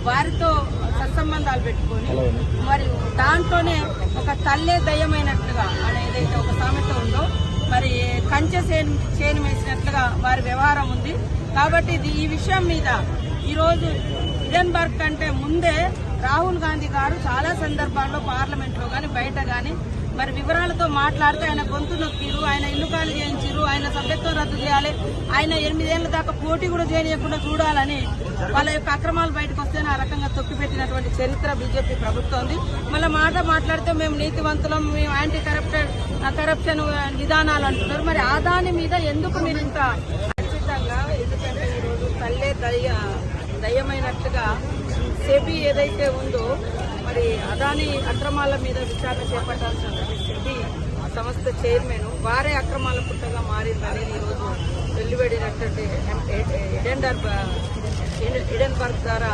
వారితో సత్సంబంధాలు పెట్టుకొని మరి దాంట్లోనే ఒక తల్లే దయ్యమైనట్లుగా అని ఏదైతే ఒక సామెత ఉందో మరి కంచె చేను వేసినట్లుగా వారి వ్యవహారం ఉంది. కాబట్టి ఈ విషయం మీద ఈరోజు హిడెన్బర్గ్ కంటే ముందే రాహుల్ గాంధీ గారు చాలా సందర్భాల్లో పార్లమెంట్ లో గాని బయట గాని మరి వివరాలతో మాట్లాడితే ఆయన గొంతు నొక్కిరు, ఆయన ఇల్లు ఖాళీ చేయించారు, ఆయన సభ్యత్వం రద్దు చేయాలి, ఆయన 8 ఏళ్ల దాకా పోటీ కూడా చేయకుండా చూడాలని వాళ్ళ యొక్క అక్రమాలు బయటకు వస్తేనే ఆ రకంగా తొక్కిపెట్టినటువంటి చరిత్ర బీజేపీ ప్రభుత్వం. మళ్ళీ మాట్లాడితే మేము నీతివంతులం, మేము యాంటీ కరప్షన్ విధానాలు అంటున్నారు. మరి ఆదాని మీద ఎందుకు మీరు ఇంత ఖచ్చితంగా? ఎందుకంటే ఈరోజు తల్లే దయ్యమైనట్లుగా సెబీ ఏదైతే ఉందో మరి అదాని అక్రమాల మీద విచారణ చేపట్టాల్సిన సెబీ సంస్థ చైర్మన్ వారే అక్రమాల పుట్టగా మారిందని ఈరోజు వెల్లువడినటువంటి హిడెన్బర్గ్ ద్వారా